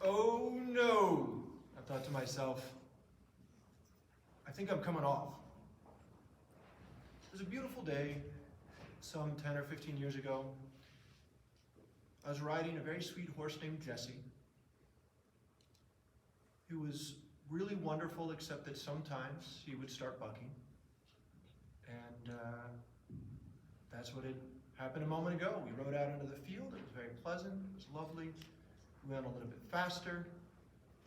Oh no, I thought to myself, I think I'm coming off. It was a beautiful day, some 10 or 15 years ago. I was riding a very sweet horse named Jesse. He was really wonderful, except that sometimes he would start bucking. And that's what had happened a moment ago. We rode out into the field. It was very pleasant. It was lovely. We went a little bit faster.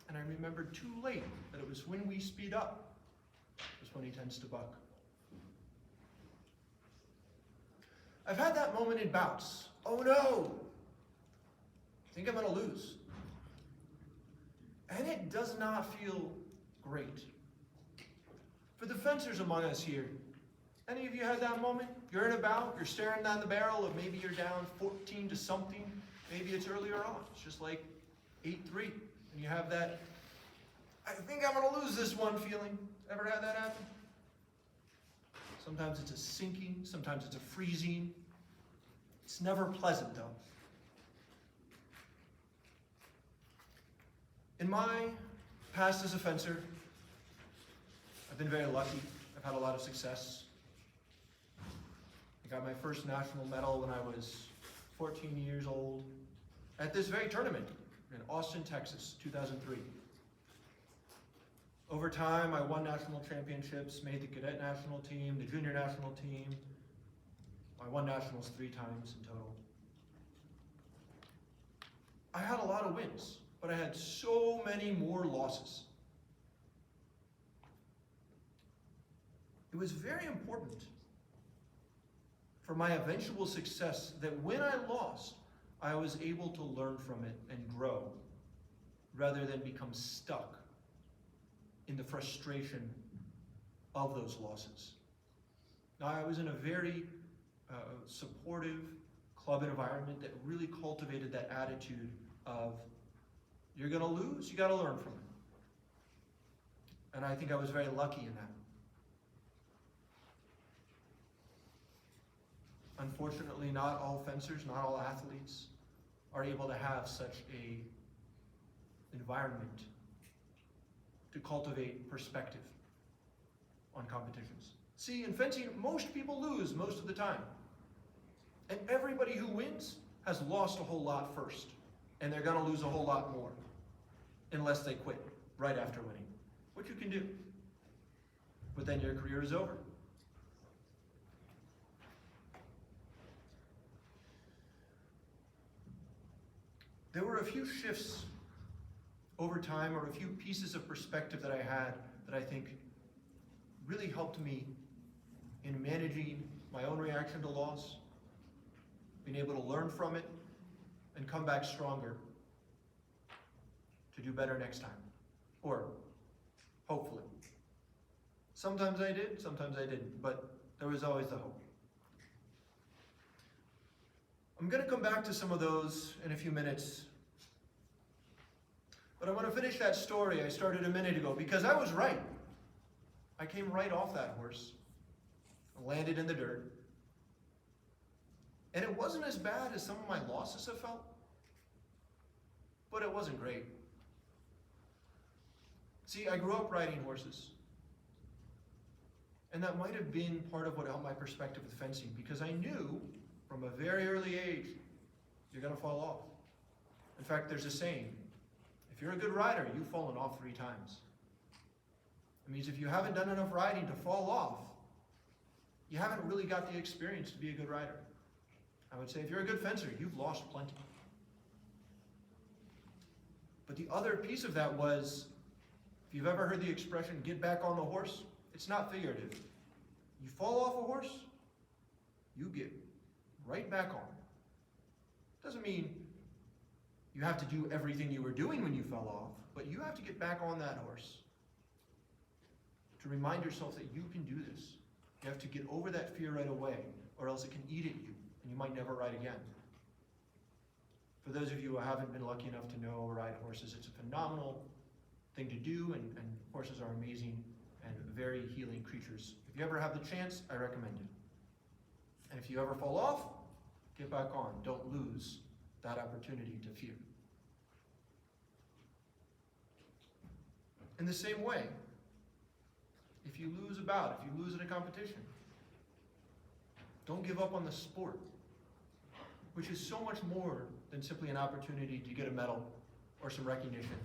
And I remembered too late that it was when we speed up, is when he tends to buck. I've had that moment in bouts. Oh no! I think I'm going to lose. And it does not feel great. For the fencers among us here, any of you had that moment? You're in a bout, you're staring down the barrel of maybe you're down 14 to something, maybe it's earlier on. It's just like 8-3, and you have that, I think I'm going to lose this one feeling. Ever had that happen? Sometimes it's a sinking, sometimes it's a freezing. It's never pleasant though. In my past as a fencer, I've been very lucky. I've had a lot of success. I got my first national medal when I was 14 years old at this very tournament in Austin, Texas, 2003. Over time, I won national championships, made the cadet national team, the junior national team. I won nationals 3 times in total. I had a lot of wins, but I had so many more losses. It was very important for my eventual success that when I lost, I was able to learn from it and grow, rather than become stuck in the frustration of those losses. Now, I was in a very supportive club environment that really cultivated that attitude of, you're going to lose, you got to learn from it. And I think I was very lucky in that. Unfortunately, not all fencers, not all athletes are able to have such a environment to cultivate perspective on competitions. See, in fencing, most people lose most of the time. And everybody who wins has lost a whole lot first. And they're going to lose a whole lot more unless they quit right after winning, which you can do. But then your career is over. There were a few shifts over time, or a few pieces of perspective that I had that I think really helped me in managing my own reaction to loss, being able to learn from it, and come back stronger to do better next time, or hopefully. Sometimes I did, sometimes I didn't, but there was always the hope. I'm going to come back to some of those in a few minutes, but I want to finish that story I started a minute ago, because I was right. I came right off that horse, landed in the dirt, and it wasn't as bad as some of my losses have felt, but it wasn't great. See, I grew up riding horses, and that might have been part of what helped my perspective with fencing, because I knew from a very early age, you're going to fall off. In fact, there's a saying, if you're a good rider, you've fallen off 3 times. It means if you haven't done enough riding to fall off, you haven't really got the experience to be a good rider. I would say if you're a good fencer, you've lost plenty. But the other piece of that was, if you've ever heard the expression, get back on the horse, it's not figurative. You fall off a horse, you get right back on. Doesn't mean you have to do everything you were doing when you fell off, but you have to get back on that horse to remind yourself that you can do this. You have to get over that fear right away, or else it can eat at you, and you might never ride again. For those of you who haven't been lucky enough to know or ride horses, it's a phenomenal thing to do, and horses are amazing and very healing creatures. If you ever have the chance, I recommend it. And if you ever fall off, get back on. Don't lose that opportunity to fear. In the same way, if you lose a bout, if you lose in a competition, don't give up on the sport, which is so much more than simply an opportunity to get a medal or some recognition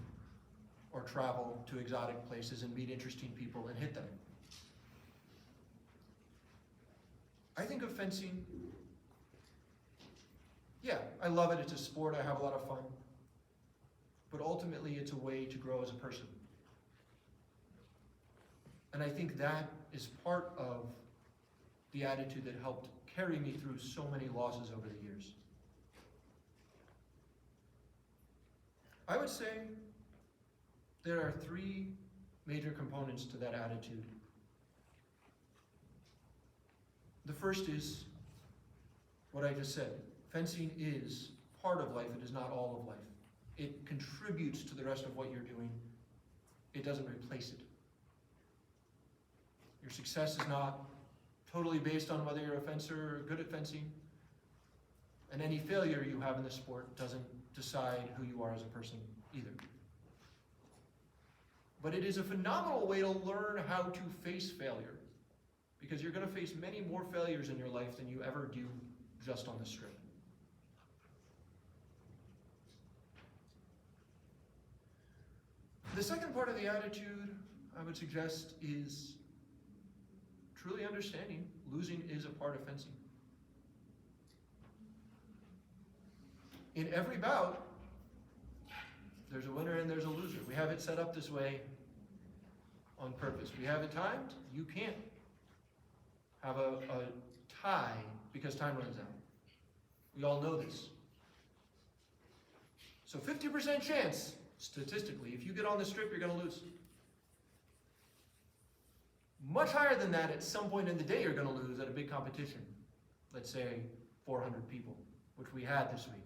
or travel to exotic places and meet interesting people and hit them. I think of fencing, yeah, I love it, it's a sport, I have a lot of fun, but ultimately it's a way to grow as a person. And I think that is part of the attitude that helped carry me through so many losses over the years. I would say there are three major components to that attitude. The first is what I just said. Fencing is part of life, it is not all of life. It contributes to the rest of what you're doing. It doesn't replace it. Your success is not totally based on whether you're a fencer or good at fencing. And any failure you have in the sport doesn't decide who you are as a person either. But it is a phenomenal way to learn how to face failure, because you're going to face many more failures in your life than you ever do just on the strip. The second part of the attitude, I would suggest, is truly understanding losing is a part of fencing. In every bout, there's a winner and there's a loser. We have it set up this way on purpose. We have it timed. You can't have a tie because time runs out. We all know this. So 50% chance, statistically, if you get on the strip, you're going to lose. Much higher than that, at some point in the day, you're going to lose at a big competition. Let's say 400 people, which we had this week.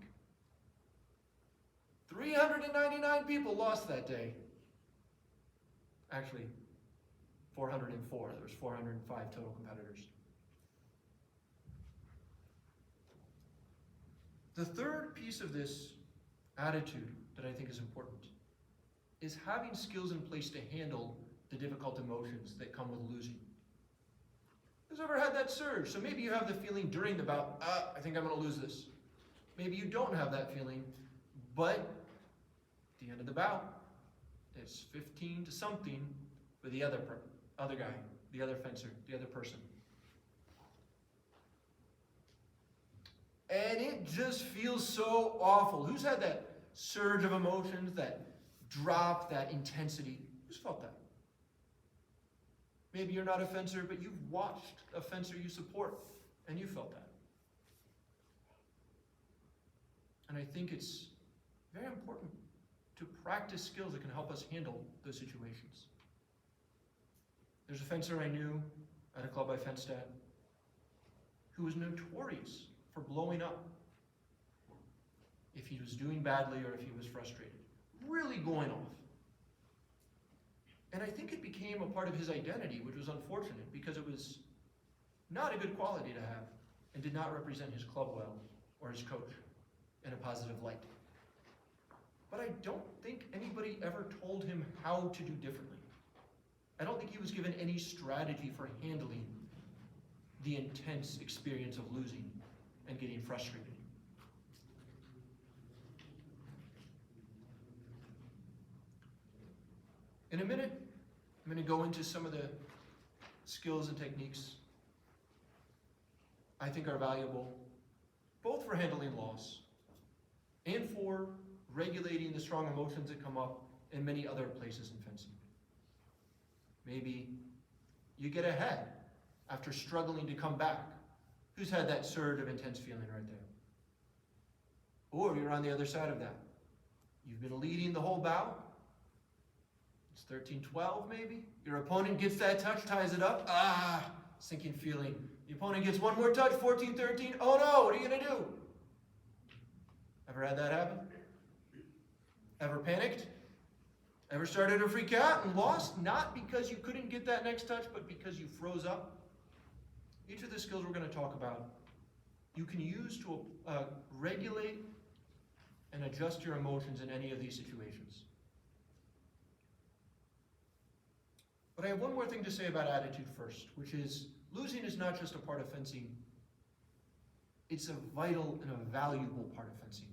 399 people lost that day. Actually, 404. There was 405 total competitors. The third piece of this attitude that I think is important is having skills in place to handle the difficult emotions that come with losing. Who's ever had that surge? So maybe you have the feeling during the bout, I think I'm going to lose this. Maybe you don't have that feeling, but at the end of the bout, it's 15 to something with the other guy, the other fencer, the other person. And it just feels so awful. Who's had that surge of emotions, that drop, that intensity? Who's felt that? Maybe you're not a fencer, but you've watched a fencer you support, and you felt that. And I think it's very important to practice skills that can help us handle those situations. There's a fencer I knew at a club I fenced at who was notorious for blowing up if he was doing badly or if he was frustrated. Really going off. And I think it became a part of his identity, which was unfortunate because it was not a good quality to have and did not represent his club well or his coach in a positive light. But I don't think anybody ever told him how to do differently. I don't think he was given any strategy for handling the intense experience of losing and getting frustrated. In a minute, I'm going to go into some of the skills and techniques I think are valuable, both for handling loss and for regulating the strong emotions that come up in many other places in fencing. Maybe you get ahead after struggling to come back. Who's had that surge of intense feeling right there? Or you're on the other side of that. You've been leading the whole bout. It's 13-12 maybe. Your opponent gets that touch, ties it up. Sinking feeling. The opponent gets one more touch, 14-13. Oh no, what are you going to do? Ever had that happen? Ever panicked? Ever started to freak out and lost? Not because you couldn't get that next touch, but because you froze up? Each of the skills we're going to talk about, you can use to regulate and adjust your emotions in any of these situations. But I have one more thing to say about attitude first, which is losing is not just a part of fencing. It's a vital and a valuable part of fencing.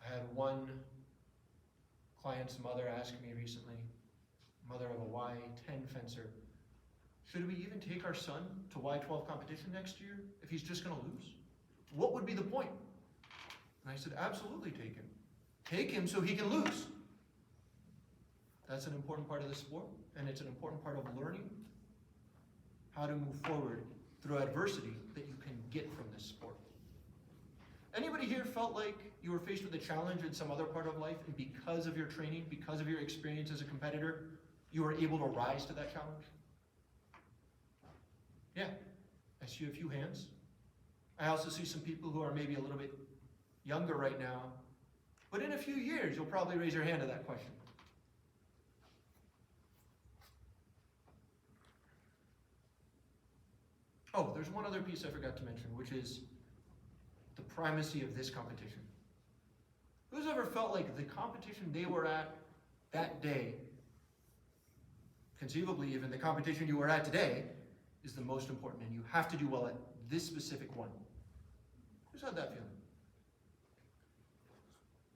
I had one client's mother ask me recently, mother of a Y10 fencer, should we even take our son to Y12 competition next year if he's just going to lose? What would be the point? And I said, absolutely take him. Take him so he can lose. That's an important part of the sport, and it's an important part of learning how to move forward through adversity that you can get from this sport. Anybody here felt like you were faced with a challenge in some other part of life, and because of your training, because of your experience as a competitor, you were able to rise to that challenge? Yeah, I see a few hands. I also see some people who are maybe a little bit younger right now, but in a few years, you'll probably raise your hand to that question. Oh, there's one other piece I forgot to mention, which is the primacy of this competition. Who's ever felt like the competition they were at that day, conceivably even the competition you were at today, is the most important, and you have to do well at this specific one? Who's had that feeling?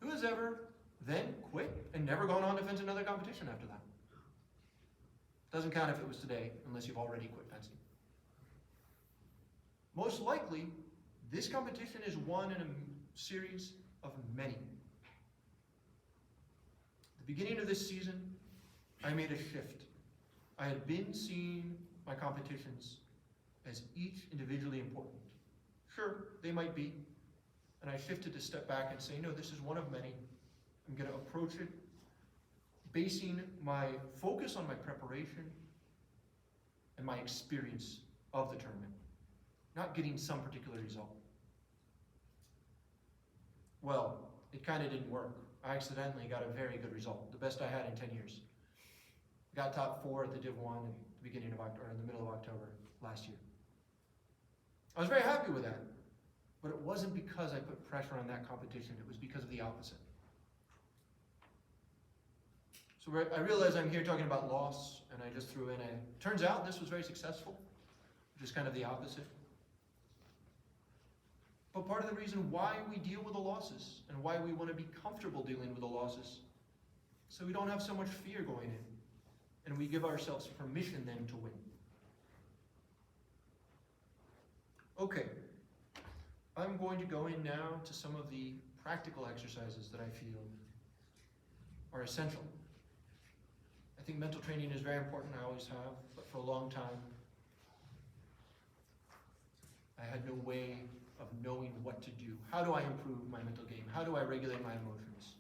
Who has ever then quit and never gone on to fence another competition after that? Doesn't count if it was today, unless you've already quit fencing. Most likely, this competition is one in a series of many. At the beginning of this season, I made a shift. I had been seeing my competitions as each individually important. Sure, they might be. And I shifted to step back and say, no, this is one of many. I'm going to approach it basing my focus on my preparation and my experience of the tournament, not getting some particular result. Well, it kind of didn't work. I accidentally got a very good result, the best I had in 10 years. Got top 4 at the Div 1 in the beginning of October, or in the middle of October last year. I was very happy with that, but it wasn't because I put pressure on that competition. It was because of the opposite. So I realize I'm here talking about loss, and I just threw in turns out this was very successful, which is kind of the opposite. But part of the reason why we deal with the losses and why we want to be comfortable dealing with the losses, so we don't have so much fear going in, and we give ourselves permission then to win. Okay, I'm going to go in now to some of the practical exercises that I feel are essential. I think mental training is very important, I always have, but for a long time, I had no way of knowing what to do. How do I improve my mental game? How do I regulate my emotions?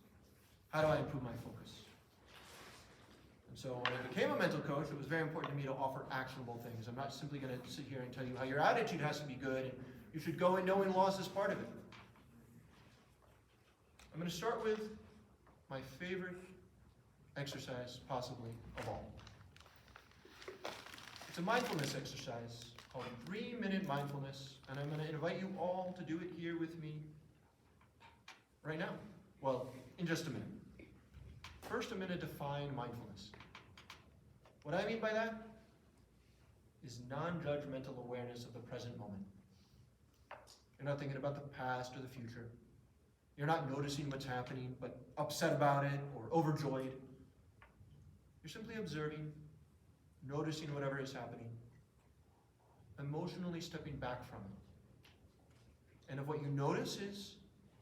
How do I improve my focus? And so when I became a mental coach, it was very important to me to offer actionable things. I'm not simply going to sit here and tell you how your attitude has to be good, and you should go in knowing loss is part of it. I'm going to start with my favorite exercise, possibly, of all. It's a mindfulness exercise called 3-minute mindfulness, and I'm going to invite you all to do it here with me right now. Well, in just a minute. First, I'm going to define mindfulness. What I mean by that is non-judgmental awareness of the present moment. You're not thinking about the past or the future. You're not noticing what's happening, but upset about it or overjoyed. You're simply observing, noticing whatever is happening, emotionally stepping back from it. And if what you notice is,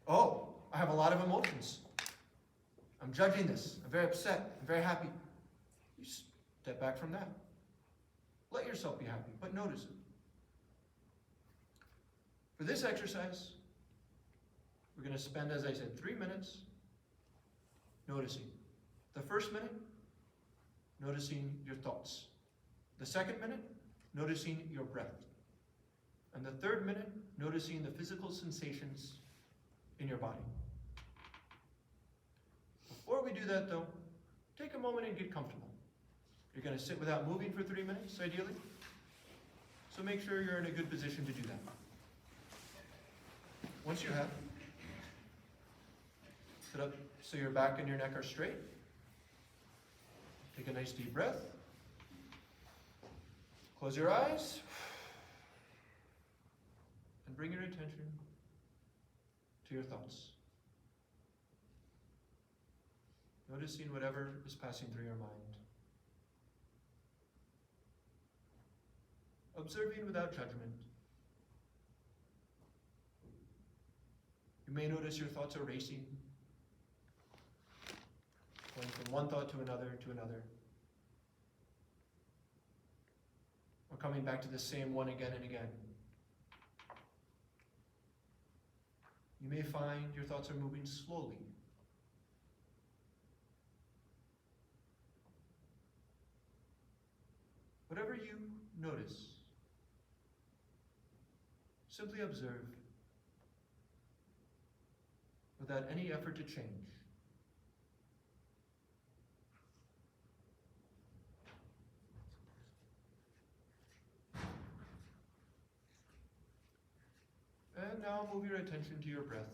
oh, I have a lot of emotions. I'm judging this. I'm very upset. I'm very happy. You step back from that. Let yourself be happy, but notice it. For this exercise, we're going to spend, as I said, 3 minutes noticing. The first minute, noticing your thoughts. The second minute, noticing your breath. And the third minute, noticing the physical sensations in your body. Before we do that, though, take a moment and get comfortable. You're going to sit without moving for 3 minutes, ideally. So make sure you're in a good position to do that. Once you have, sit up so your back and your neck are straight. Take a nice deep breath. Close your eyes. And bring your attention to your thoughts. Noticing whatever is passing through your mind. Observing without judgment. You may notice your thoughts are racing, going from one thought to another, or coming back to the same one again and again. You may find your thoughts are moving slowly. Whatever you notice, simply observe without any effort to change. And now move your attention to your breath.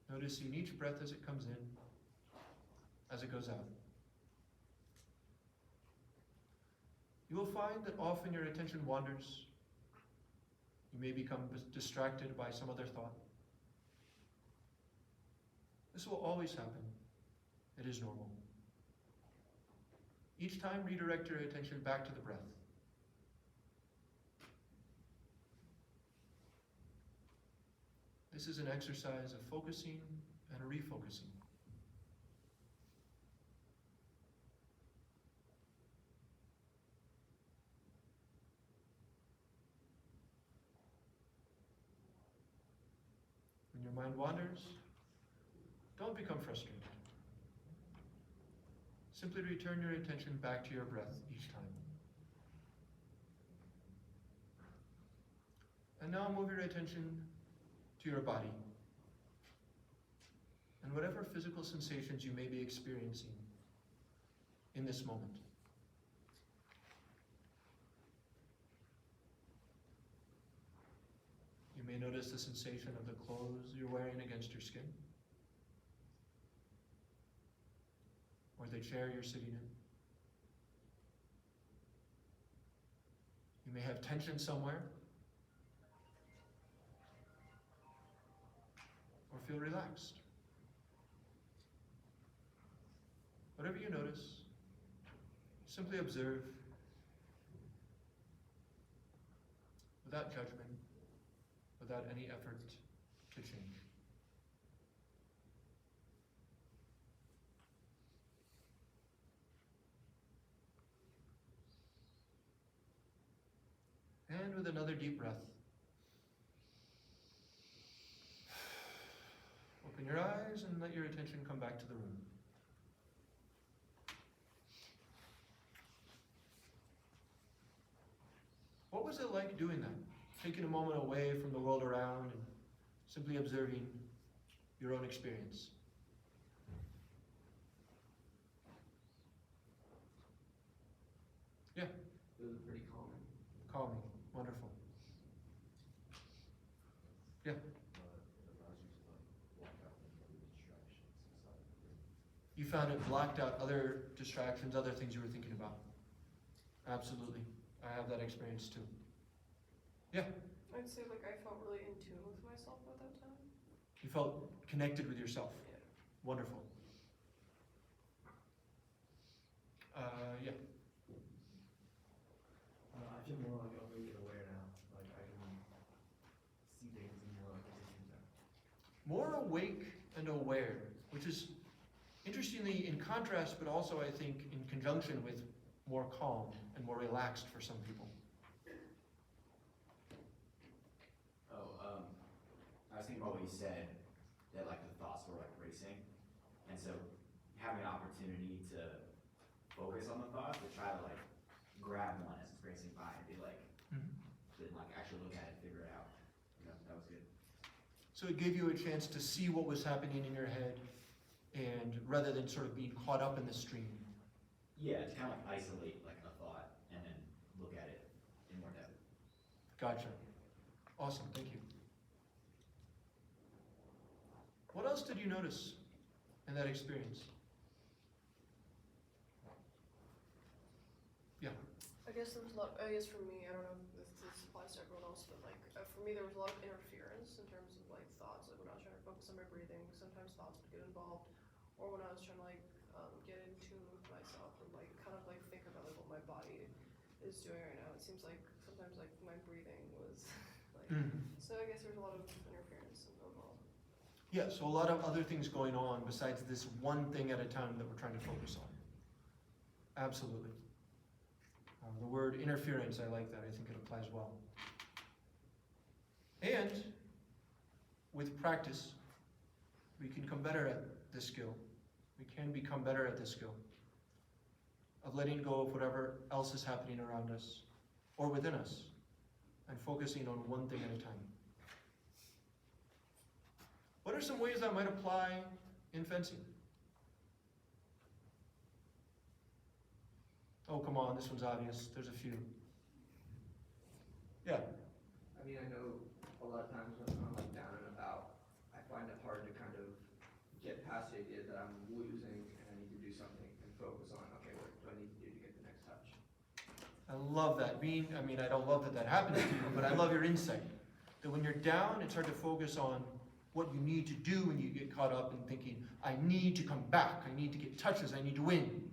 Noticing each breath as it comes in, as it goes out. You will find that often your attention wanders. You may become distracted by some other thought. This will always happen. It is normal. Each time, redirect your attention back to the breath. This is an exercise of focusing and refocusing. When your mind wanders, don't become frustrated. Simply return your attention back to your breath each time. And now move your attention to your body and whatever physical sensations you may be experiencing in this moment. You may notice the sensation of the clothes you're wearing against your skin, or the chair you're sitting in. You may have tension somewhere, or feel relaxed. Whatever you notice, simply observe without judgment, without any effort to change. And with another deep breath, open your eyes and let your attention come back to the room. What was it like doing that? Taking a moment away from the world around and simply observing your own experience. Yeah? It was pretty calming. Calming. Wonderful. Yeah? It allows you to block out other distractions inside of it. You found it blocked out other distractions, other things you were thinking about. Absolutely. I have that experience too. Yeah? I'd say like I felt really in tune with myself at that time. You felt connected with yourself. Yeah. Wonderful. Yeah. I feel more like awake and aware now. Like I can see things in more like a different time. More awake and aware, which is interestingly in contrast, but also I think in conjunction with more calm and more relaxed for some people. I was thinking about what you said, that like the thoughts were like racing, and so having an opportunity to focus on the thoughts, to try to like grab one as it's racing by and be like, then like actually look at it, figure it out. You know, that was good. So it gave you a chance to see what was happening in your head, and rather than sort of being caught up in the stream. Yeah, to kind of like isolate like a thought and then look at it in more depth. Gotcha. Awesome, thank you. What else did you notice in that experience? guess there was a lot, I guess for me, I don't know if this applies to everyone else, but like, for me, there was a lot of interference in terms of like thoughts, like when I was trying to focus on my breathing, sometimes thoughts would get involved, or when I was trying to like, get in tune with myself and like, kind of like think about like what my body is doing right now. It seems like sometimes like my breathing was like, so I guess there's a lot of interference involved. Yeah, so a lot of other things going on besides this one thing at a time that we're trying to focus on. Absolutely. The word interference, I like that. I think it applies well. And with practice, we can become better at this skill. We can become better at this skill of letting go of whatever else is happening around us or within us and focusing on one thing at a time. What are some ways that might apply in fencing? Oh, come on, this one's obvious. There's a few. Yeah. I mean, I know a lot of times when I'm like down and about, I find it hard to kind of get past the idea that I'm losing and I need to do something and focus on, okay, what do I need to do to get the next touch? I love that. I don't love that that happens to you, but I love your insight. That when you're down, it's hard to focus on what you need to do when you get caught up in thinking, I need to come back, I need to get touches, I need to win.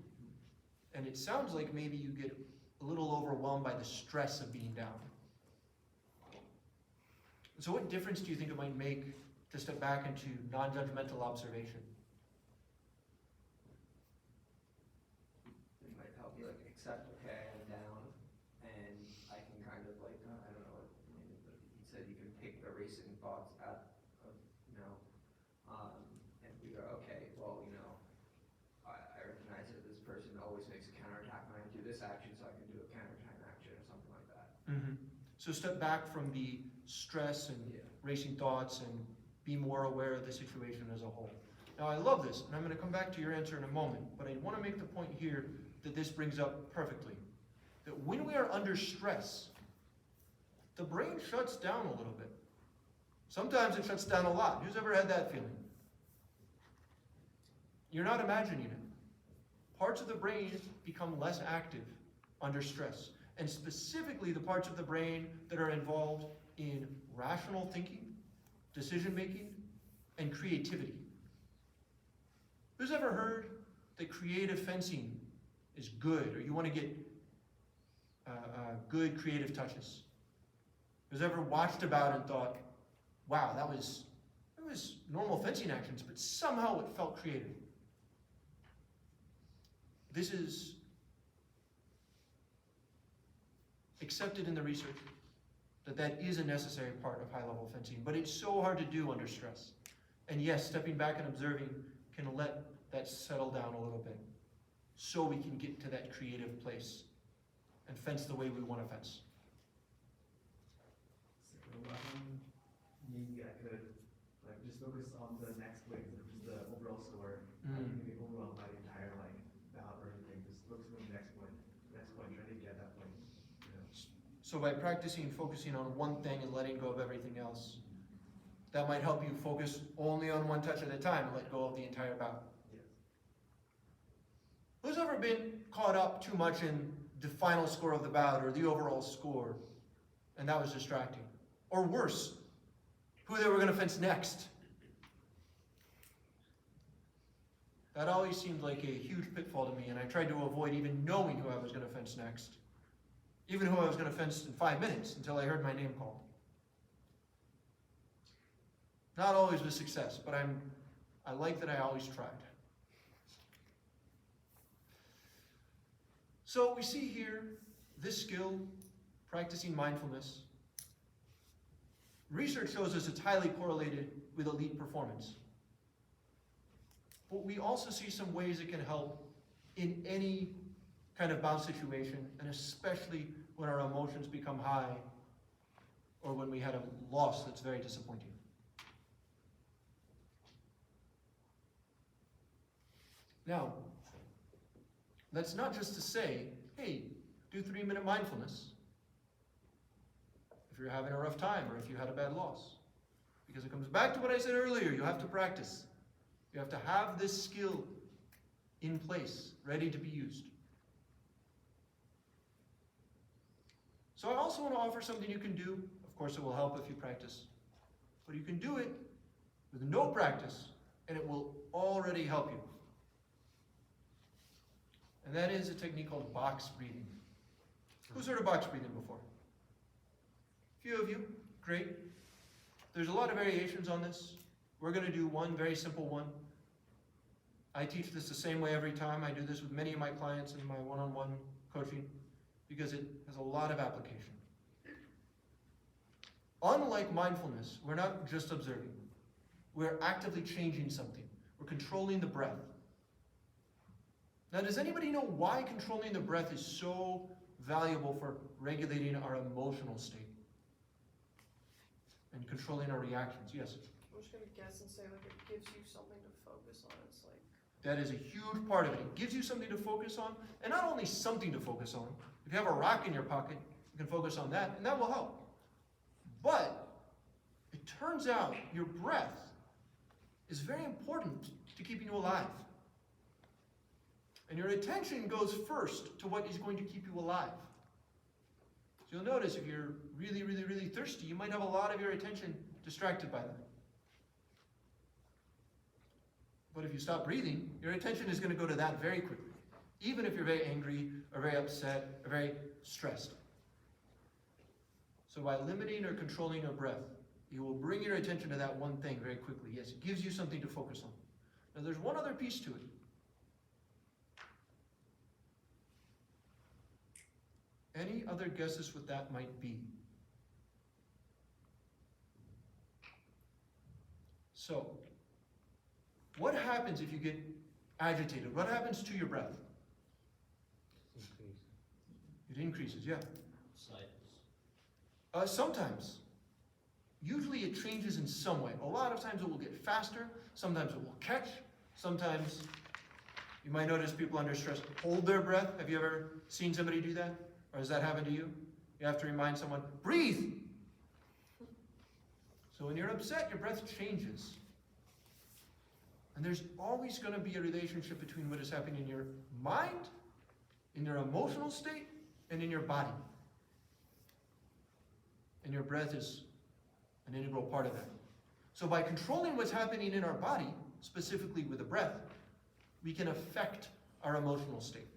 And it sounds like maybe you get a little overwhelmed by the stress of being down. So what difference do you think it might make to step back into non-judgmental observation? It might help me like accept, okay, I'm down, and I can kind of like, I don't know what you said, you can pick the racing thoughts out of, and figure, okay, well, I recognize that this person always makes a counterattack when I do this action, so I can do a counterattack action or something like that. So step back from the stress and racing thoughts and be more aware of the situation as a whole. Now I love this, and I'm going to come back to your answer in a moment, but I want to make the point here that this brings up perfectly. That when we are under stress, the brain shuts down a little bit. Sometimes it shuts down a lot. Who's ever had that feeling? You're not imagining it. Parts of the brain become less active under stress, and specifically the parts of the brain that are involved in rational thinking, decision making, and creativity. Who's ever heard that creative fencing is good, or you want to get good creative touches? Who's ever watched about and thought, wow, that was normal fencing actions, but somehow it felt creative? This is accepted in the research that is a necessary part of high-level fencing, but it's so hard to do under stress. And yes, stepping back and observing can let that settle down a little bit so we can get to that creative place and fence the way we want to fence. So, maybe I could like just focus on the next win, which is the overall score. I can be overwhelmed by the entire like bout or anything. Just focus on the next point, trying to get that point. So by practicing focusing on one thing and letting go of everything else, that might help you focus only on one touch at a time and let go of the entire bout. Yes. Who's ever been caught up too much in the final score of the bout or the overall score, and that was distracting? Or worse, who they were going to fence next? That always seemed like a huge pitfall to me, and I tried to avoid even knowing who I was going to fence next. Even who I was going to fence in 5 minutes until I heard my name called. Not always with success, but I like that I always tried. So we see here this skill, practicing mindfulness. Research shows us it's highly correlated with elite performance. But we also see some ways it can help in any kind of bout situation, and especially when our emotions become high or when we had a loss that's very disappointing. Now, that's not just to say, hey, do 3-minute mindfulness if you're having a rough time or if you had a bad loss. Because it comes back to what I said earlier, you have to practice. You have to have this skill in place, ready to be used. So I also want to offer something you can do. Of course, it will help if you practice. But you can do it with no practice, and it will already help you. And that is a technique called box breathing. Who's heard of box breathing before? A few of you. Great. There's a lot of variations on this. We're going to do one very simple one. I teach this the same way every time. I do this with many of my clients in my one-on-one coaching because it has a lot of application. Unlike mindfulness, we're not just observing. We're actively changing something. We're controlling the breath. Now, does anybody know why controlling the breath is so valuable for regulating our emotional state and controlling our reactions? Yes? I'm just gonna guess and say like it gives you something to focus on. It's like That is a huge part of it. It gives you something to focus on, and not only something to focus on. If you have a rock in your pocket, you can focus on that, and that will help. But it turns out your breath is very important to keeping you alive. And your attention goes first to what is going to keep you alive. So you'll notice if you're really, really, really thirsty, you might have a lot of your attention distracted by that. But if you stop breathing, your attention is going to go to that very quickly, even if you're very angry or very upset or very stressed. So by limiting or controlling your breath, you will bring your attention to that one thing very quickly. Yes, it gives you something to focus on. Now there's one other piece to it. Any other guesses what that might be? So, what happens if you get agitated? What happens to your breath? It increases, yeah. Sometimes. Usually it changes in some way. A lot of times it will get faster. Sometimes it will catch. Sometimes you might notice people under stress hold their breath. Have you ever seen somebody do that? Or has that happened to you? You have to remind someone, breathe! So when you're upset, your breath changes. And there's always going to be a relationship between what is happening in your mind, in your emotional state, and in your body. And your breath is an integral part of that. So by controlling what's happening in our body, specifically with the breath, we can affect our emotional state.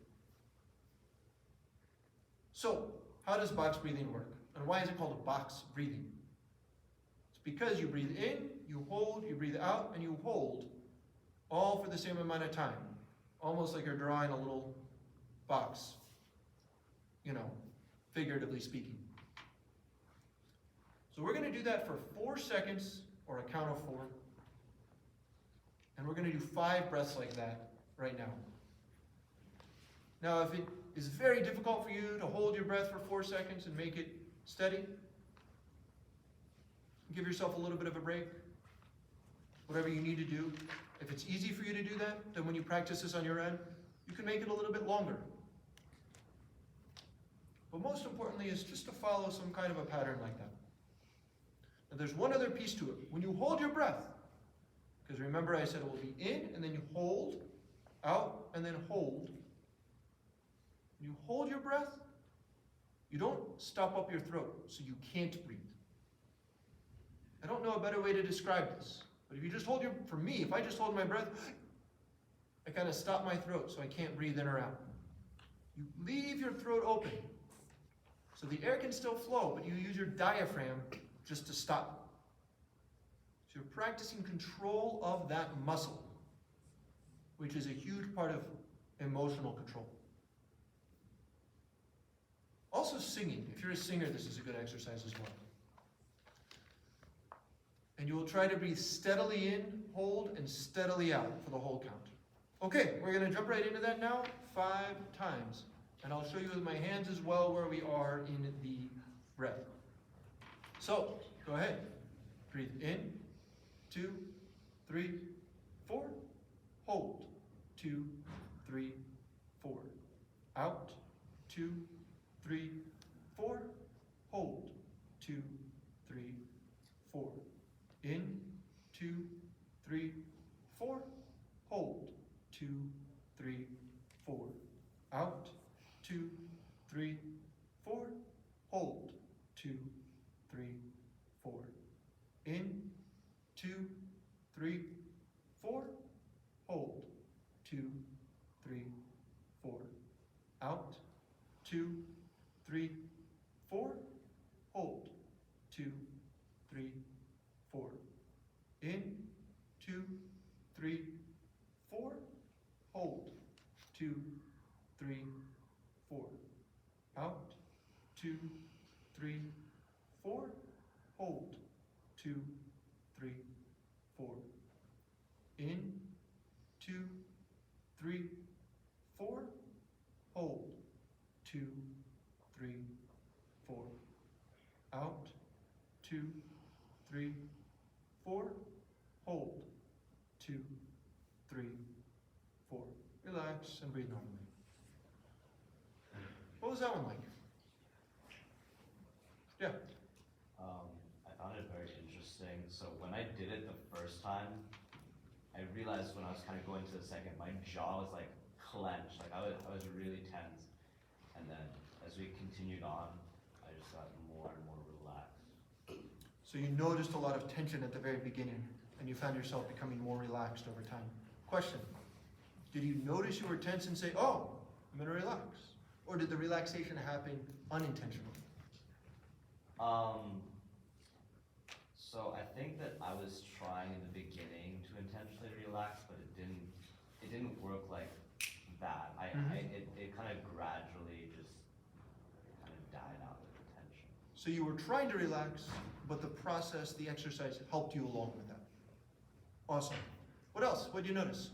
So, how does box breathing work? And why is it called box breathing? It's because you breathe in, you hold, you breathe out, and you hold, all for the same amount of time. Almost like you're drawing a little box, figuratively speaking. So we're going to do that for 4 seconds, or a count of 4. And we're going to do 5 breaths like that right now. Now, if it is very difficult for you to hold your breath for 4 seconds and make it steady, give yourself a little bit of a break. Whatever you need to do. If it's easy for you to do that, then when you practice this on your end, you can make it a little bit longer. But most importantly is just to follow some kind of a pattern like that. Now there's one other piece to it. When you hold your breath, because remember I said it will be in, and then you hold, out, and then hold. When you hold your breath, you don't stop up your throat, so you can't breathe. I don't know a better way to describe this, but if you just hold for me, if I just hold my breath, I kind of stop my throat, so I can't breathe in or out. You leave your throat open, so the air can still flow, but you use your diaphragm just to stop. So you're practicing control of that muscle, which is a huge part of emotional control. Also singing. If you're a singer, this is a good exercise as well. And you will try to breathe steadily in, hold, and steadily out for the whole count. Okay, we're going to jump right into that now, 5 times. And I'll show you with my hands as well where we are in the breath. So, go ahead. Breathe in, 2, 3, 4. Hold, 2, 3, 4. Out, 2, 3, 4. Hold, 2, 3, 4. In, 2, 3, 4. Hold, 2, 3, 4. Out, 2, 3, 4. Hold, 2, 3, 4. In, 2, 3, 4. Hold, 2, 3, 4. Out, 2, 3, 4. Hold, 2, 3, 4. In, 2, 3, 4. Hold, 2, 3, 4. Out, 2, 3, 4. Hold, 2, 3, 4. In, 2, 3, 4. Hold, 2, 3, 4. Out, 2, 3, 4. Hold, 2, 3, 4. Relax and breathe normally. What was that one like? Yeah. I found it very interesting. So when I did it the first time, I realized when I was kind of going to the second, my jaw was like clenched, like I was really tense. And then as we continued on, I just got more and more relaxed. So you noticed a lot of tension at the very beginning, and you found yourself becoming more relaxed over time. Question: did you notice you were tense and say, "Oh, I'm gonna relax," or did the relaxation happen unintentionally? So I think that I was trying in the beginning to intentionally relax, but it didn't work like that. It kind of gradually just kind of died out with the tension. So you were trying to relax, but the process, the exercise helped you along with that. Awesome. What else? What did you notice?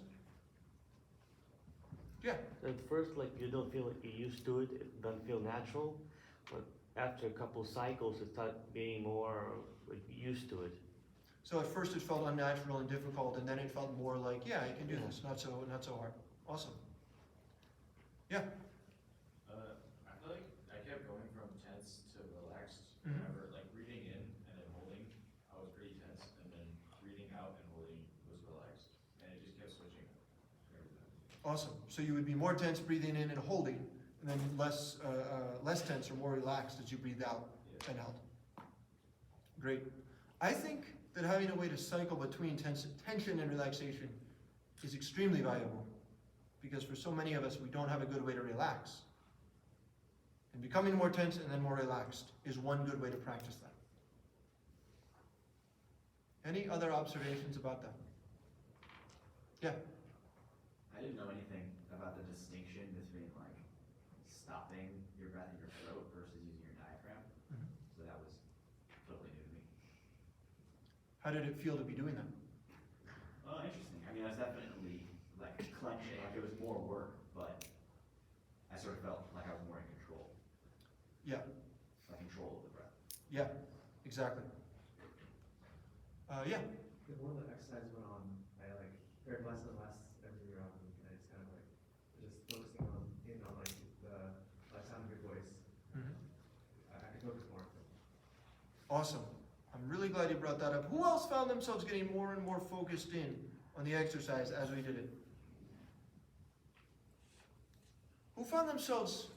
Yeah. At first, like, you don't feel like you're used to it, it doesn't feel natural, but after a couple cycles, it starts being more like used to it. So at first it felt unnatural and difficult, and then it felt more like, yeah, I can do this, not so hard. Awesome. Yeah. I feel like I kept going from tense to relaxed Mhm. whenever, like reading in and then holding, I was pretty tense, and then reading out and holding was relaxed, and it just kept switching every time. Awesome. So you would be more tense breathing in and holding, and then less tense or more relaxed as you breathe out and held. Great. I think that having a way to cycle between tension and relaxation is extremely valuable, because for so many of us, we don't have a good way to relax. And becoming more tense and then more relaxed is one good way to practice that. Any other observations about that? Yeah. I didn't know anything about the distinction between like stopping your breath in your throat versus using your diaphragm. Mhm. So that was totally new to me. How did it feel to be doing that? Oh, interesting. I mean, I was definitely like clenching, like it was more work, but I sort of felt like I was more in control, Yeah. like control of the breath. Yeah. Exactly. Yeah. The more the exercise went on, I like heard less and less every year on, and it's kind of like just focusing on like the sound of your voice. Mhm. I could focus more. Awesome. I'm really glad you brought that up. Who else found themselves getting more and more focused in on the exercise as we did it? Who found themselves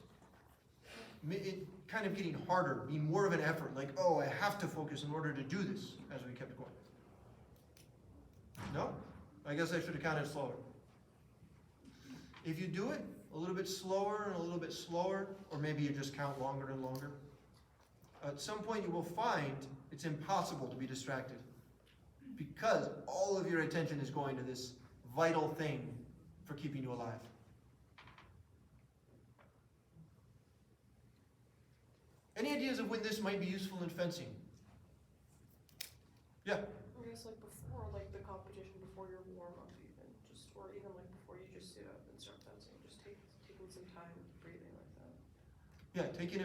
kind of getting harder, being more of an effort, like, oh, I have to focus in order to do this as we kept going? No? I guess I should have counted slower. If you do it a little bit slower and a little bit slower, or maybe you just count longer and longer, at some point you will find it's impossible to be distracted, because all of your attention is going to this vital thing for keeping you alive. Any ideas of when this might be useful in fencing? Yeah. I guess like before, like the competition, before your warm up even, just, or even like before you just sit up and start fencing, just taking some time breathing like that. Yeah, taking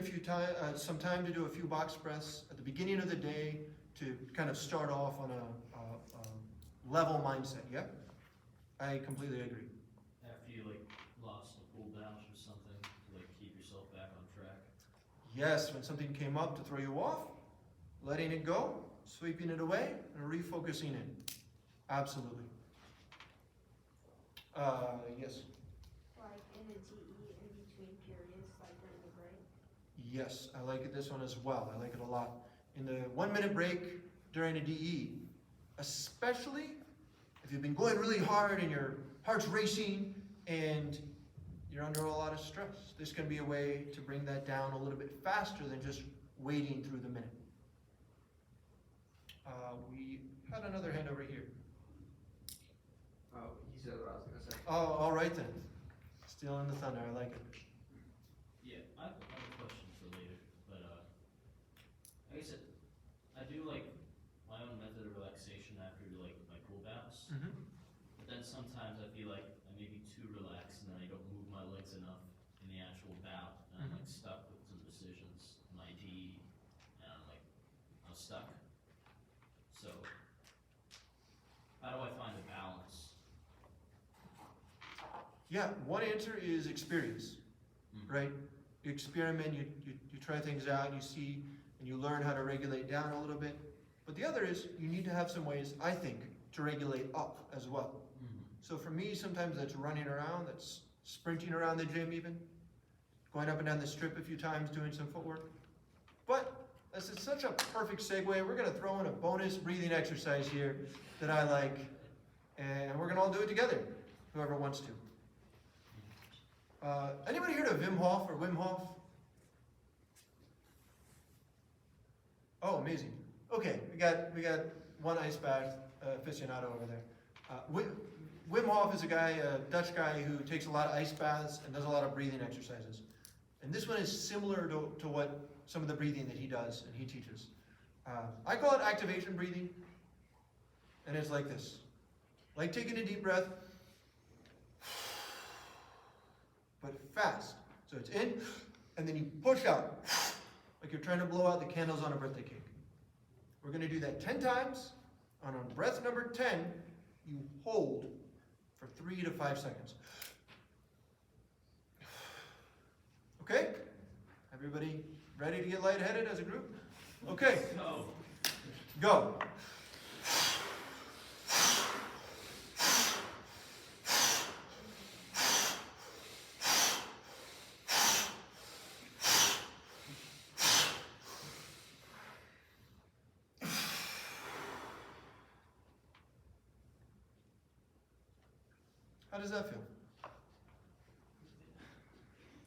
some time to do a few box breaths at the beginning of the day to kind of start off on a level mindset. Yeah, I completely agree. After you like lost a pull bounce or something, to like keep yourself back on track. Yes, when something came up to throw you off, letting it go, sweeping it away, and refocusing in. Absolutely. Yes. Like in a GE in between periods, like during the break? Yes, I like this one as well. I like it a lot. In the 1 minute break during a DE, especially if you've been going really hard and your heart's racing and you're under a lot of stress. This can be a way to bring that down a little bit faster than just waiting through the minute. We had another hand over here. Oh, he said what I was gonna say. Oh, all right then. Stealing the thunder, I like it. Yeah, I have a question for later, but I guess I do like my own method of relaxation after like my pool bounce. But then sometimes I feel like I may be too relaxed and then I don't move my legs enough in the actual bout, and I'm like stuck with some decisions in my DE, and I'm stuck. So how do I find a balance? Yeah, one answer is experience, right? You experiment, you try things out, you see, and you learn how to regulate down a little bit. But the other is, you need to have some ways, I think, to regulate up as well. So for me, sometimes that's running around, that's sprinting around the gym even, going up and down the strip a few times, doing some footwork. But this is such a perfect segue. We're gonna throw in a bonus breathing exercise here that I like, and we're gonna all do it together, whoever wants to. Anybody heard of Wim Hof or Wim Hof? Oh, amazing. Okay, we got one ice bath aficionado over there. Wim Hof is a guy, a Dutch guy who takes a lot of ice baths and does a lot of breathing exercises. And this one is similar to what some of the breathing that he does and he teaches. I call it activation breathing, and it's like this. Like taking a deep breath, but fast. So it's in, and then you push out, like you're trying to blow out the candles on a birthday cake. We're gonna do that 10 times. On breath number 10, you hold for 3 to 5 seconds. Okay? Everybody ready to get lightheaded as a group? Okay. No. Go. How does that feel?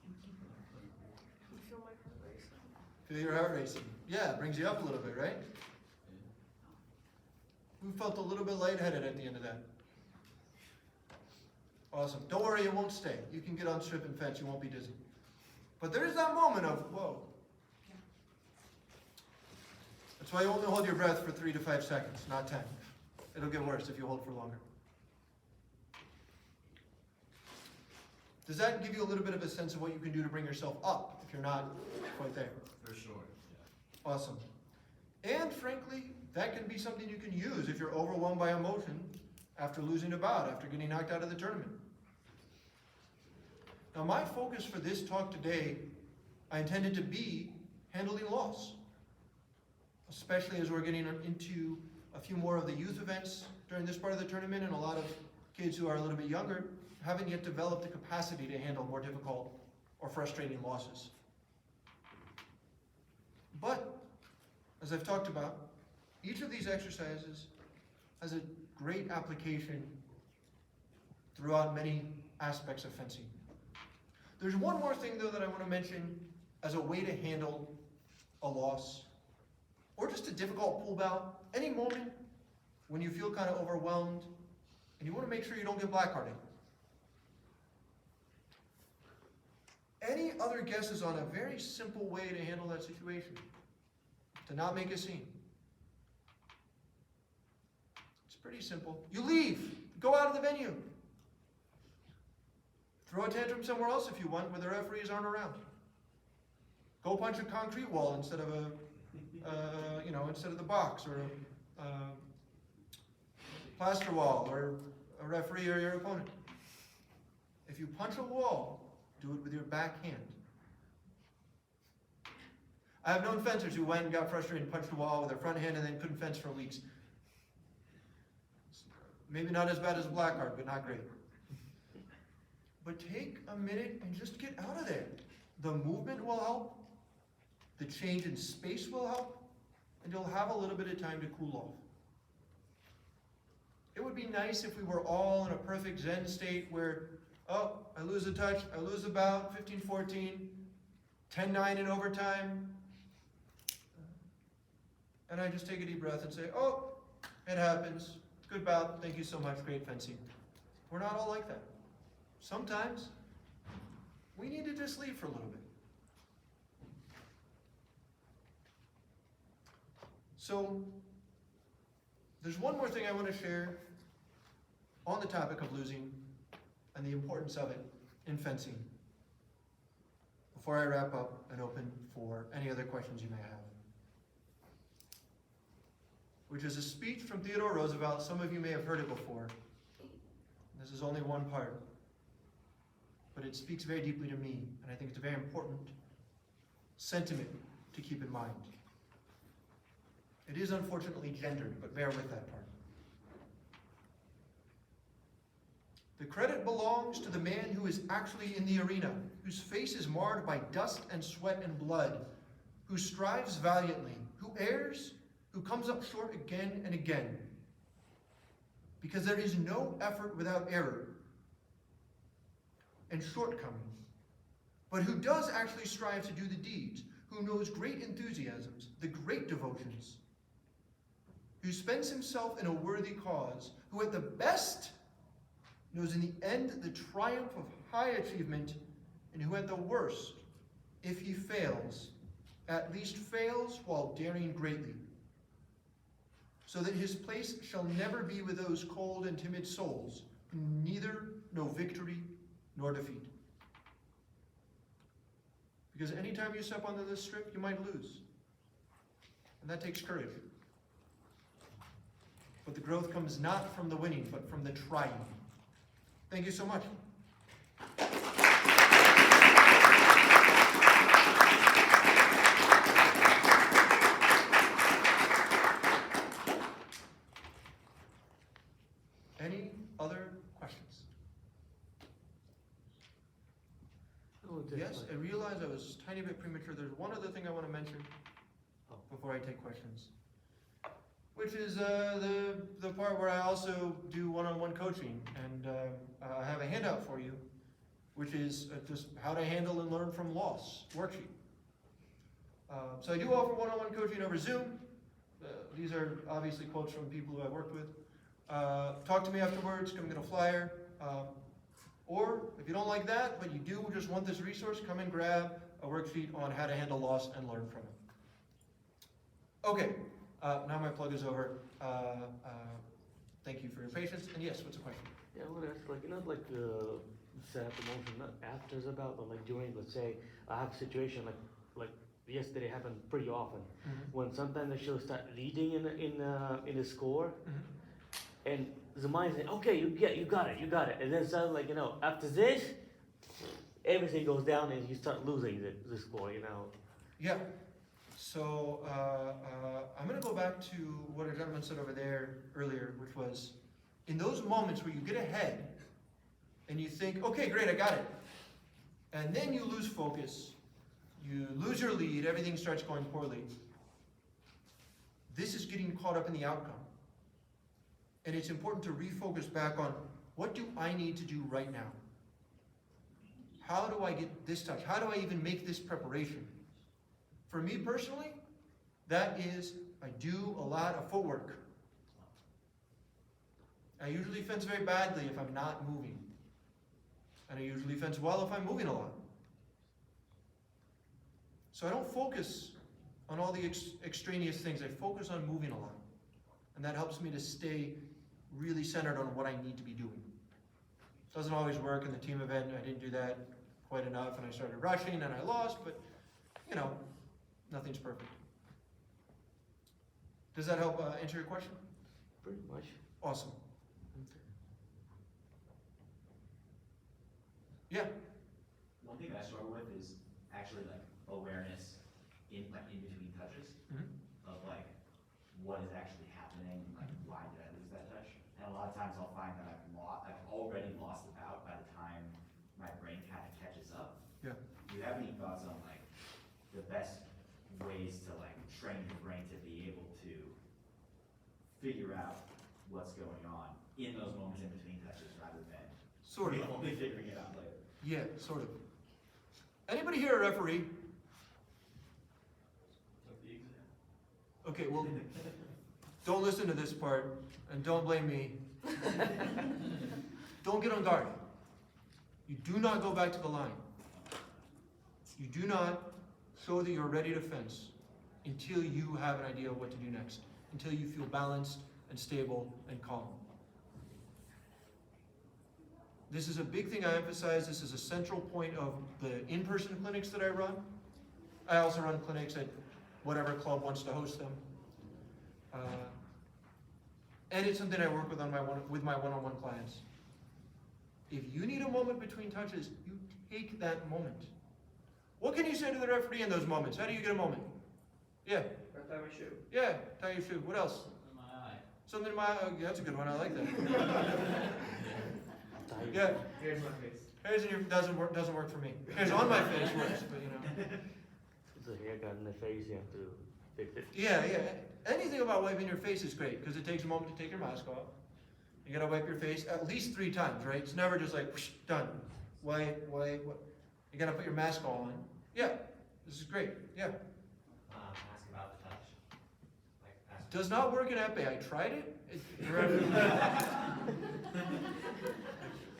You feel my heart racing. Feel your heart racing. Yeah, it brings you up a little bit, right? Who felt a little bit lightheaded at the end of that? Awesome. Don't worry, it won't stay. You can get on strip and fence, you won't be dizzy. But there is that moment of, whoa. That's why you only hold your breath for 3 to 5 seconds, not 10. It'll get worse if you hold for longer. Does that give you a little bit of a sense of what you can do to bring yourself up if you're not quite there? For sure. Yeah. Awesome. And frankly, that can be something you can use if you're overwhelmed by emotion after losing a bout, after getting knocked out of the tournament. Now my focus for this talk today, I intended to be handling loss, especially as we're getting into a few more of the youth events during this part of the tournament, and a lot of kids who are a little bit younger haven't yet developed the capacity to handle more difficult or frustrating losses. But, as I've talked about, each of these exercises has a great application throughout many aspects of fencing. There's one more thing though that I want to mention as a way to handle a loss, or just a difficult pull bout, any moment when you feel kind of overwhelmed and you want to make sure you don't get blackhearted. Any other guesses on a very simple way to handle that situation? To not make a scene? It's pretty simple. You leave. Go out of the venue. Throw a tantrum somewhere else if you want, where the referees aren't around. Go punch a concrete wall instead of instead of the box, or a plaster wall, or a referee or your opponent. If you punch a wall, do it with your back hand. I have known fencers who went and got frustrated and punched a wall with their front hand and then couldn't fence for weeks. Maybe not as bad as a black card, but not great. But take a minute and just get out of there. The movement will help. The change in space will help, and you'll have a little bit of time to cool off. It would be nice if we were all in a perfect Zen state where, oh, I lose a touch, I lose a bout, 15-14, 10-9 in overtime, and I just take a deep breath and say, oh, it happens, good bout, thank you so much, great fencing. We're not all like that. Sometimes we need to just leave for a little bit. So, there's one more thing I want to share on the topic of losing and the importance of it in fencing before I wrap up and open for any other questions you may have. Which is a speech from Theodore Roosevelt. Some of you may have heard it before. This is only one part, but it speaks very deeply to me, and I think it's a very important sentiment to keep in mind. It is unfortunately gendered, but bear with that part. The credit belongs to the man who is actually in the arena, whose face is marred by dust and sweat and blood, who strives valiantly, who errs, who comes up short again and again. Because there is no effort without error and shortcomings, but who does actually strive to do the deeds, who knows great enthusiasms, the great devotions, who spends himself in a worthy cause, who at the best knows in the end the triumph of high achievement, and who at the worst, if he fails, at least fails while daring greatly, so that his place shall never be with those cold and timid souls who neither know victory nor defeat. Because anytime you step onto this strip, you might lose. And that takes courage. But the growth comes not from the winning, but from the trying. Thank you so much. Any other questions? Oh, just Yes, like- I realize I was a tiny bit premature. There's one other thing I want to mention before I take questions, which is the part where I also do one-on-one coaching, and I have a handout for you, which is just how to handle and learn from loss worksheet. So I do offer one-on-one coaching over Zoom. These are obviously quotes from people who I've worked with. Talk to me afterwards, come get a flyer. Or if you don't like that, but you do just want this resource, come and grab a worksheet on how to handle loss and learn from it. Okay, now my plug is over. Thank you for your patience. And yes, what's the question? Yeah, I want to ask, like, not like set up emotion, not after it's about, but like during, let's say, I have a situation like yesterday happened pretty often, when sometimes I should start leading in the score, and the mind says, okay, you got it, and then suddenly, like, after this, everything goes down and you start losing the score, Yeah. So I'm going to go back to what a gentleman said over there earlier, which was, in those moments where you get ahead and you think, okay, great, I got it, and then you lose focus, you lose your lead, everything starts going poorly. This is getting caught up in the outcome. And it's important to refocus back on, what do I need to do right now? How do I get this touch? How do I even make this preparation? For me personally, that is, I do a lot of footwork. I usually fence very badly if I'm not moving. And I usually fence well if I'm moving a lot. So I don't focus on all the extraneous things. I focus on moving a lot. And that helps me to stay really centered on what I need to be doing. Doesn't always work in the team event. I didn't do that quite enough, and I started rushing and I lost, but nothing's perfect. Does that help answer your question? pretty much. Awesome. Yeah. One thing that I struggle with is actually like awareness in between touches of like what is actually happening, like why did I lose that touch? And a lot of times I'll find that I've already lost the bout by the time my brain kind of catches up. Yeah. Do you have any thoughts on like the best figure out what's going on in those moments in between touches rather than Sort of. only figuring it out later. Yeah, sort of. Anybody here a referee? Took the exam. Okay, well, don't listen to this part, and don't blame me. Don't get on guard. You do not go back to the line. You do not show that you're ready to fence until you have an idea of what to do next, until you feel balanced and stable and calm. This is a big thing I emphasize. This is a central point of the in-person clinics that I run. I also run clinics at whatever club wants to host them. And it's something I work with with my one-on-one clients. If you need a moment between touches, you take that moment. What can you say to the referee in those moments? How do you get a moment? Yeah, Right time I shoe. yeah, tie your shoe. What else? In my eye. Something in my eye. Oh, yeah, that's a good one. I like that. Yeah, Here's my face. hairs in your doesn't work for me. Hairs on my face works, but you know. It's a haircut in the face, you have to fix it. Yeah. Anything about wiping your face is great because it takes a moment to take your mask off. You gotta wipe your face at least 3 times, right? It's never just like whoosh, done. Wipe. You gotta put your mask on. Yeah, this is great. Yeah. Ask about the touch. Like, ask Does not work in epee. I tried it.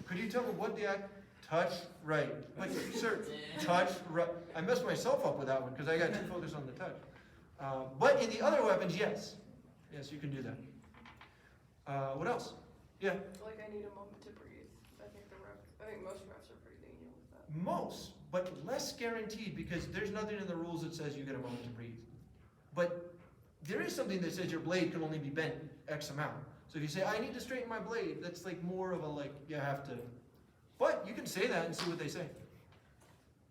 Could you tell me what the act? Touch right. Like, sir, touch right. I messed myself up with that one because I got too focused on the touch. But in the other weapons, yes. Yes, you can do that. What else? Yeah. Like I need a moment to breathe. I think most refs are pretty lenient with that. Most, but less guaranteed because there's nothing in the rules that says you get a moment to breathe. But there is something that says your blade can only be bent X amount. So if you say, I need to straighten my blade, that's like more of a like, you have to. But you can say that and see what they say.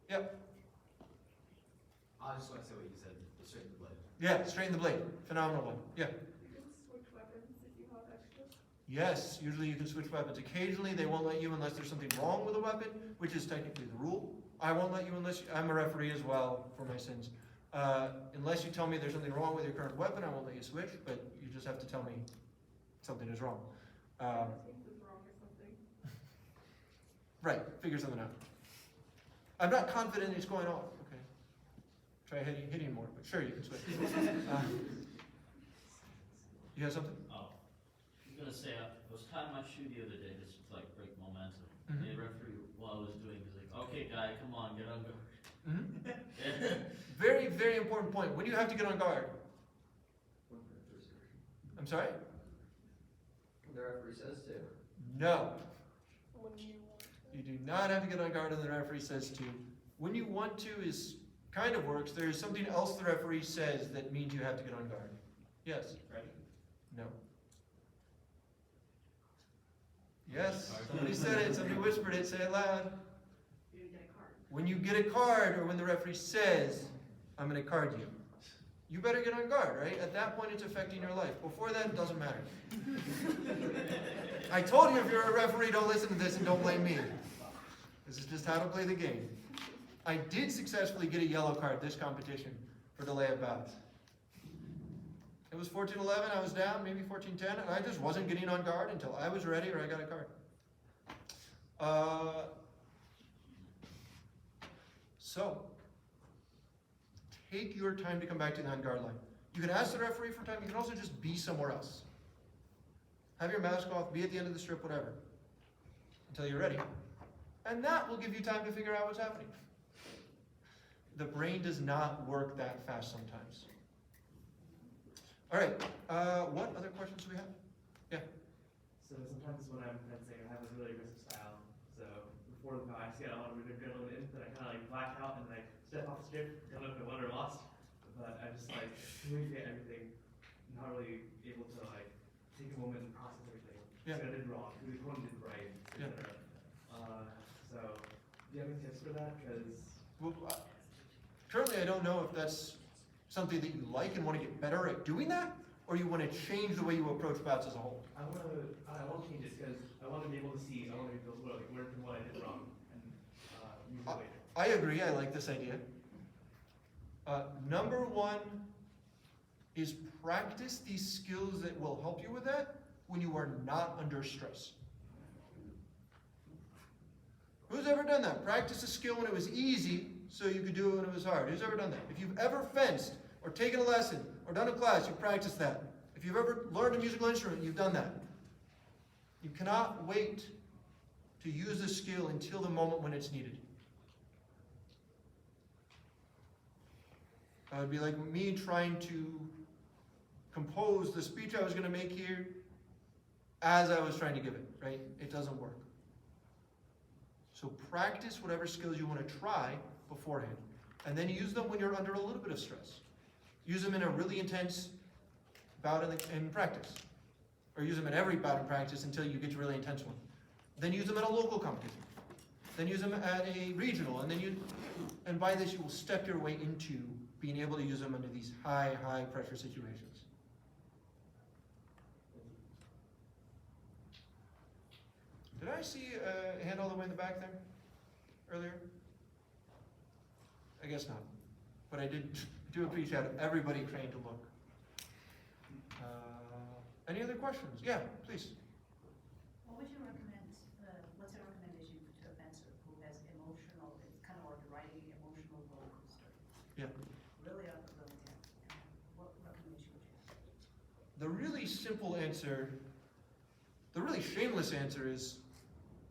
Yep. I just want to say what you said, the straighten the blade. Yeah, straighten the blade. Phenomenal one. Yeah. You can switch weapons if you have extras. Yes, usually you can switch weapons. Occasionally they won't let you unless there's something wrong with a weapon, which is technically the rule. I won't let you unless I'm a referee as well for my sins. Unless you tell me there's something wrong with your current weapon, I won't let you switch, but you just have to tell me something is wrong. Right, figure something out. I'm not confident it's going off, okay. Try hitting more, but sure, you can switch. You have something? Oh, I was gonna say, I was tying my shoe the other day just to like break momentum. Mhm. The referee, while I was doing, was like, okay guy, come on, get on guard. Mhm. Very, very important point. When do you have to get on guard? I'm sorry? The referee says to. No. When you want to. You do not have to get on guard when the referee says to. When you want to is kind of works. There is something else the referee says that means you have to get on guard. Yes? Ready? No. Yes? Somebody said it. Somebody whispered it. Say it loud. You get a card. When you get a card or when the referee says, I'm going to card you, you better get on guard, right? At that point, it's affecting your life. Before then, it doesn't matter. I told you if you're a referee, don't listen to this and don't blame me. This is just how to play the game. I did successfully get a yellow card this competition for delay of bouts. It was 14-11, I was down, maybe 14-10, and I just wasn't getting on guard until I was ready or I got a card. So, take your time to come back to the on-guard line. You can ask the referee for time, you can also just be somewhere else. Have your mask off, be at the end of the strip, whatever, until you're ready. And that will give you time to figure out what's happening. The brain does not work that fast sometimes. All right, what other questions do we have? Yeah. So sometimes when I'm fencing, I have a really aggressive style. So before the bout, I just get a lot of adrenaline in, then I kind of like black out and like step off the strip, don't know if I won or lost. But I just like communicate everything, not really able to like take a moment and process everything. Yeah. What I did wrong, who the opponent did right, Yeah. etc. So do you have any tips for that? Because Well, currently, I don't know if that's something that you like and want to get better at doing that, or you want to change the way you approach bouts as a whole. I want to change it because I want to be able to see, I want to be able to like learn from what I did wrong and use it later. I agree, I like this idea. Number one is practice these skills that will help you with that when you are not under stress. Who's ever done that? Practice a skill when it was easy so you could do it when it was hard. Who's ever done that? If you've ever fenced or taken a lesson or done a class, you practiced that. If you've ever learned a musical instrument, you've done that. You cannot wait to use the skill until the moment when it's needed. It would be like me trying to compose the speech I was going to make here as I was trying to give it, right? It doesn't work. So practice whatever skills you want to try beforehand, and then use them when you're under a little bit of stress. Use them in a really intense bout in practice, or use them in every bout in practice until you get to a really intense one. Then use them at a local competition. Then use them at a regional, and by this you will step your way into being able to use them under these high pressure situations. Did I see a hand all the way in the back there earlier? I guess not. But I do appreciate everybody trying to look. Any other questions? Yeah, please. What would you recommend, what's your recommendation to a fencer who has emotional, it's kind of like riding an emotional roller coaster? Yeah. Really up, really down. What recommendation would you have? The really simple answer, the really shameless answer is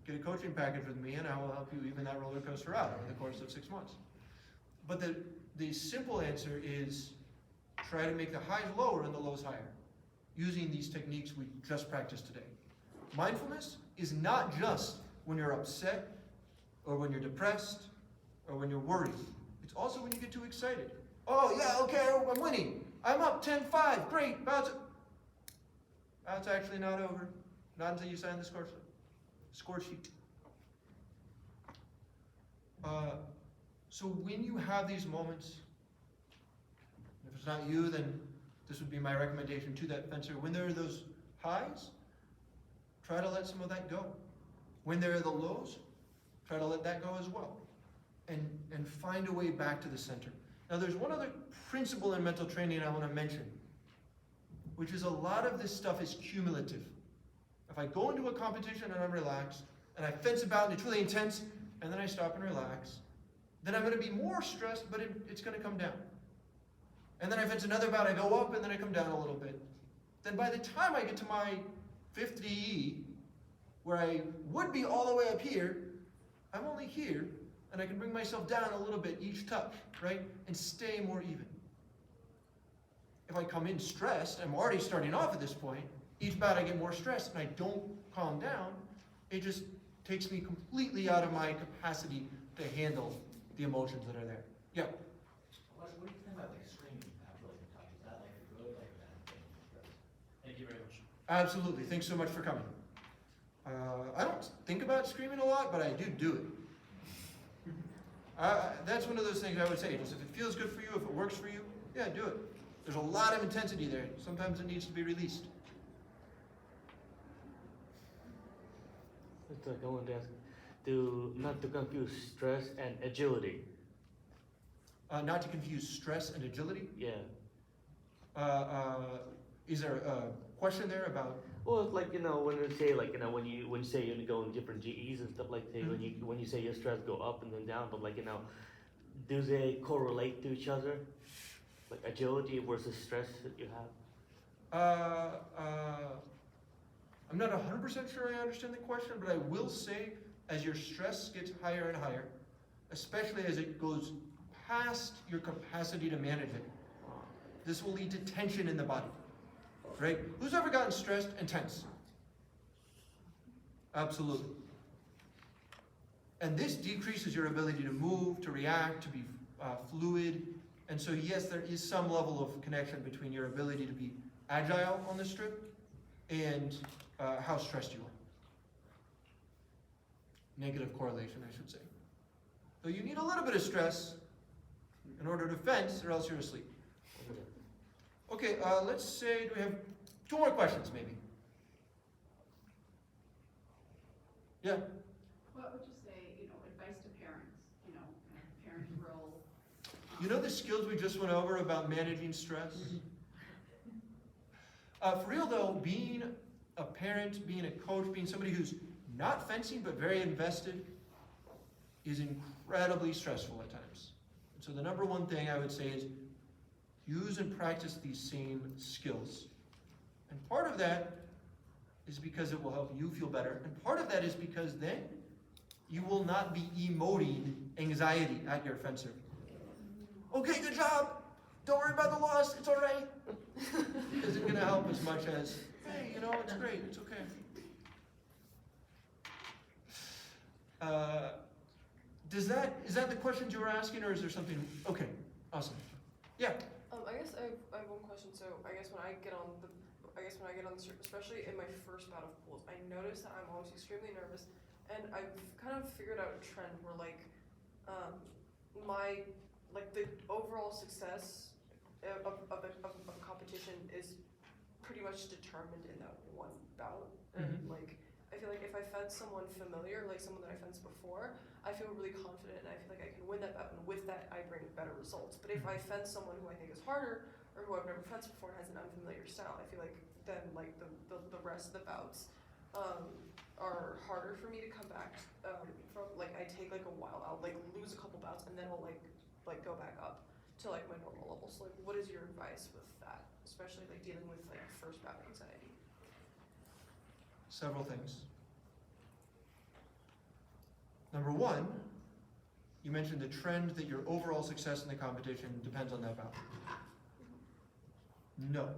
get a coaching package with me and I will help you even that roller coaster out over the course of 6 months. But the simple answer is try to make the highs lower and the lows higher, using these techniques we just practiced today. Mindfulness is not just when you're upset, or when you're depressed, or when you're worried. It's also when you get too excited. Oh yeah, okay, I'm winning. I'm up 10-5, great. Bounce. It's actually not over. Not until you sign the score sheet. So when you have these moments, if it's not you, then this would be my recommendation to that fencer. When there are those highs, try to let some of that go. When there are the lows, try to let that go as well. And find a way back to the center. Now there's one other principle in mental training I want to mention, which is a lot of this stuff is cumulative. If I go into a competition and I'm relaxed, and I fence about and it's really intense, and then I stop and relax, then I'm going to be more stressed, but it's going to come down. And then I fence another bout, I go up, and then I come down a little bit. Then by the time I get to my 5th DE, where I would be all the way up here, I'm only here, and I can bring myself down a little bit each touch, right? And stay more even. If I come in stressed, I'm already starting off at this point, each bout I get more stressed, and I don't calm down, it just takes me completely out of my capacity to handle the emotions that are there. Yeah? What do you think about like screaming after like a touch? Is that like a good, like a bad thing? Thank you very much. Absolutely. Thanks so much for coming. I don't think about screaming a lot, but I do it. That's one of those things I would say. Just if it feels good for you, if it works for you, yeah, do it. There's a lot of intensity there. Sometimes it needs to be released. It's like I want to ask, not to confuse stress and agility. Not to confuse stress and agility. Yeah. Is there a question there about? Well, it's like, when you say when you say you go in different GEs and stuff like that, when you say your stress go up and then down, but do they correlate to each other? Like agility versus stress that you have? I'm not 100% sure I understand the question, but I will say as your stress gets higher and higher, especially as it goes past your capacity to manage it, this will lead to tension in the body, right? Who's ever gotten stressed and tense? Absolutely. And this decreases your ability to move, to react, to be fluid. And so yes, there is some level of connection between your ability to be agile on this trip and how stressed you are. Negative correlation, I should say. So you need a little bit of stress in order to fence, or else you're asleep. Okay, let's say, do we have 2 more questions, maybe? Yeah? What would you say, advice to parents, kind of parent role? You know the skills we just went over about managing stress? For real though, being a parent, being a coach, being somebody who's not fencing but very invested is incredibly stressful at times. So the number one thing I would say is use and practice these same skills. And part of that is because it will help you feel better. And part of that is because then you will not be emoting anxiety at your fencer. Okay, good job. Don't worry about the loss. It's all right. Isn't going to help as much as, hey, you know, it's great. It's okay. Is that the questions you were asking, or is there something? Okay, awesome. Yeah. I guess I have one question. So I guess when I get on the strip, especially in my first bout of pulls, I notice that I'm always extremely nervous, and I've kind of figured out a trend where the overall success of a competition is pretty much determined in that one bout. And I feel like if I fence someone familiar, like someone that I fenced before, I feel really confident and I feel like I can win that bout, and with that I bring better results. But if I fence someone who I think is harder, or who I've never fenced before and has an unfamiliar style, I feel like then the rest of the bouts are harder for me to come back from. Like I take like a while, I'll like lose a couple bouts and then I'll like go back up to like my normal level. So like what is your advice with that? Especially like dealing with like first bout anxiety. Several things. Number one, you mentioned the trend that your overall success in the competition depends on that bout. No.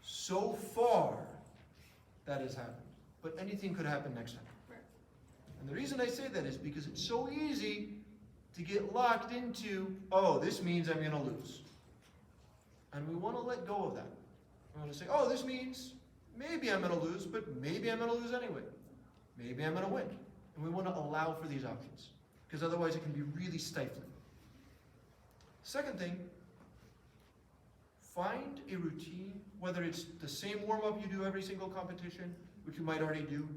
So far, that has happened. But anything could happen next time. Right. And the reason I say that is because it's so easy to get locked into, oh, this means I'm going to lose. And we want to let go of that. We want to say, oh, this means maybe I'm going to lose, but maybe I'm going to lose anyway. Maybe I'm going to win. And we want to allow for these options, because otherwise it can be really stifling. Second thing, find a routine, whether it's the same warm-up you do every single competition, which you might already do,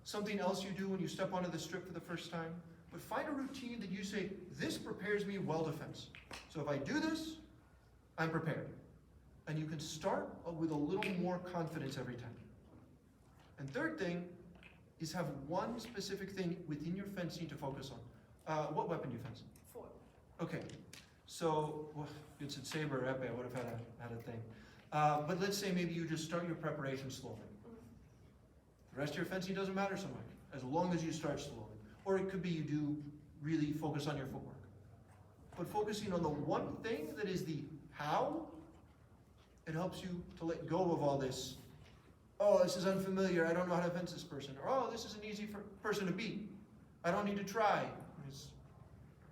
something else you do when you step onto the strip for the first time, but find a routine that you say, this prepares me well to fence. So if I do this, I'm prepared. And you can start with a little more confidence every time. And third thing is have one specific thing within your fencing to focus on. What weapon do you fence? Foil. Okay, so well, it's a saber or epee, I would have had a thing. But let's say maybe you just start your preparation slowly. The rest of your fencing doesn't matter so much, as long as you start slowly. Or it could be you do really focus on your footwork. But focusing on the one thing that is the how, it helps you to let go of all this. Oh, this is unfamiliar, I don't know how to fence this person. Or, oh, this is an easy person to beat. I don't need to try.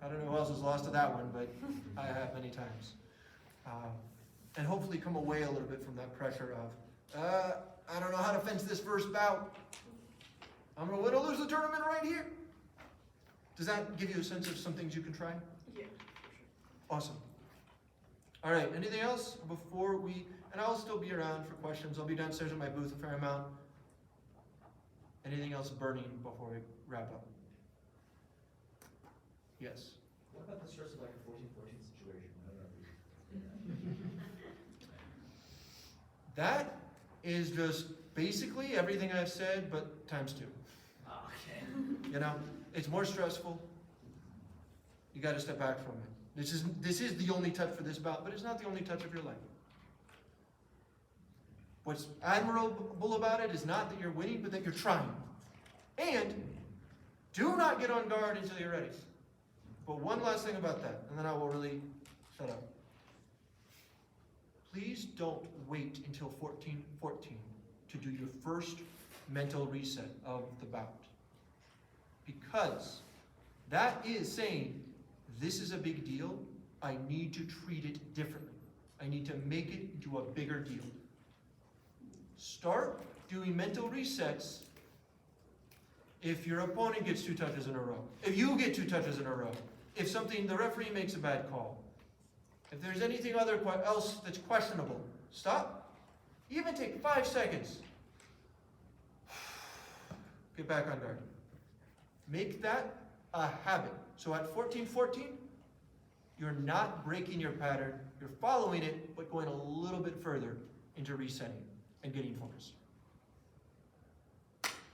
I don't know who else has lost to that one, but I have many times. And hopefully come away a little bit from that pressure of, I don't know how to fence this first bout. I'm going to win or lose the tournament right here. Does that give you a sense of some things you can try? Yeah. Awesome. All right, anything else before and I'll still be around for questions. I'll be downstairs in my booth a fair amount. Anything else burning before we wrap up? Yes. What about the stress of like a 14-14 situation? I don't know. That is just basically everything I've said, but times 2. Oh, okay. You know, it's more stressful. You got to step back from it. This is the only touch for this bout, but it's not the only touch of your life. What's admirable about it is not that you're winning, but that you're trying. And do not get on guard until you're ready. But one last thing about that, and then I will really shut up. Please don't wait until 14-14 to do your first mental reset of the bout. Because that is saying, this is a big deal, I need to treat it differently. I need to make it into a bigger deal. Start doing mental resets if your opponent gets 2 touches in a row. If you get 2 touches in a row. If the referee makes a bad call. If there's anything else that's questionable, stop. Even take 5 seconds. Get back on guard. Make that a habit. So at 14-14, you're not breaking your pattern. You're following it, but going a little bit further into resetting. and getting focused.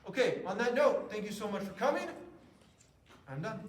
Okay, on that note, thank you so much for coming. I'm done.